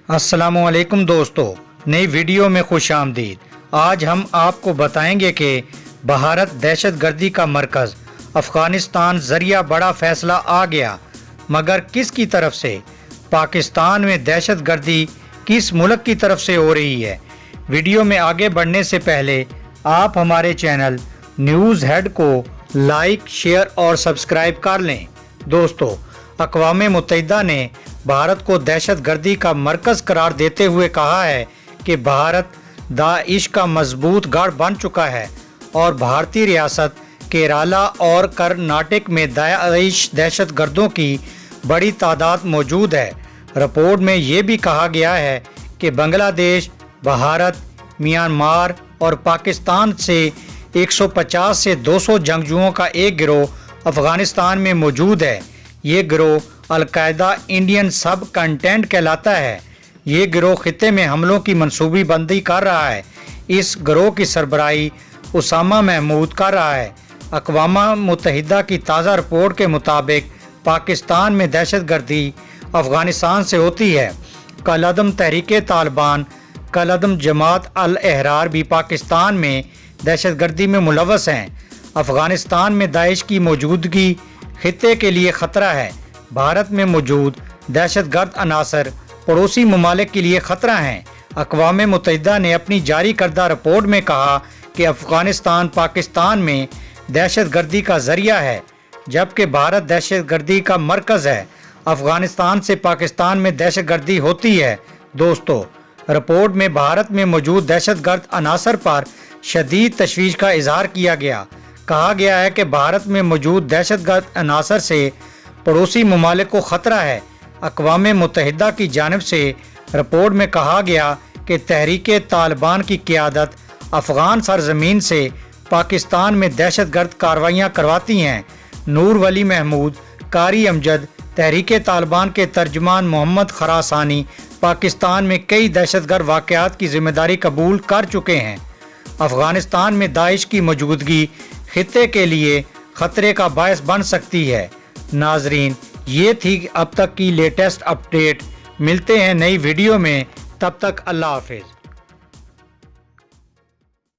अस्सलाम वालेकुम दोस्तों, नई वीडियो में खुश आमदीद। आज हम आपको बताएंगे कि भारत दहशत गर्दी का मरकज़ अफ़गानिस्तान ज़रिया बड़ा फ़ैसला आ गया, मगर किस की तरफ से? पाकिस्तान में दहशत गर्दी किस मुल्क की तरफ से हो रही है? वीडियो में आगे बढ़ने से पहले आप हमारे चैनल न्यूज़ हेड को लाइक, शेयर और सब्सक्राइब कर लें। दोस्तों, अक़वाम मुत्तहिदा ने भारत को दहशत गर्दी का मरकज़ करार देते हुए कहा है कि भारत दाइश का मजबूत गढ़ बन चुका है और भारतीय रियासत केरला और कर्नाटक में दाइश दहशत गर्दों की बड़ी तादाद मौजूद है। रिपोर्ट में ये भी कहा गया है कि बांग्लादेश, भारत, म्यांमार और पाकिस्तान से 150 से 200 जंगजुओं का एक गिरोह अफ़गानिस्तान में मौजूद है। ये गिरोह अल-कायदा इंडियन सब कंटेंट कहलाता है। ये गिरोह खित्ते में हमलों की मनसूबी बंदी कर रहा है। इस गिरोह की सरबराही उसामा महमूद कर रहा है। अक़वाम मुत्तहिदा की ताज़ा रिपोर्ट के मुताबिक पाकिस्तान में दहशत गर्दी अफ़गानिस्तान से होती है। कलअदम तहरीक तालिबान, कलअदम जमात अल-अहरार भी पाकिस्तान में दहशत गर्दी में मुलव्वस हैं। अफ़गानिस्तान में दाइश की मौजूदगी खित्ते के लिए ख़तरा है। भारत में मौजूद दहशत गर्द अनासर पड़ोसी ममालिक के लिए ख़तरा हैं। अक़वाम मुत्तहिदा ने अपनी जारी करदा रिपोर्ट में कहा कि अफ़गानिस्तान पाकिस्तान में दहशत गर्दी का ज़रिया है, जबकि भारत दहशत गर्दी का मरकज़ है। अफ़गानिस्तान से पाकिस्तान में दहशत गर्दी होती है। दोस्तों, रिपोर्ट में भारत में मौजूद दहशत गर्द अनासर पर शदीद तशवीश का इजहार किया गया। कहा गया है कि भारत में मौजूद दहशत गर्द अनासर से पड़ोसी ममालिक को ख़तरा है। अक़वाम मुत्तहिदा की जानिब से रिपोर्ट में कहा गया कि तहरीक तालिबान की क़यादत अफ़गान सरज़मीन से पाकिस्तान में दहशत गर्द कार्रवाइयाँ करवाती हैं। नूर वली महमूद, कारी अमजद, तहरीक तालिबान के तर्जुमान मोहम्मद खरासानी पाकिस्तान में कई दहशत गर्द वाक़यात की ज़िम्मेदारी कबूल कर चुके हैं। अफ़गानिस्तान में दाइश की मौजूदगी खित्ते के लिए ख़तरे का बायस बन सकती है। नाजरीन, ये थी अब तक की लेटेस्ट अपडेट। मिलते हैं नई वीडियो में, तब तक अल्लाह हाफ़िज़।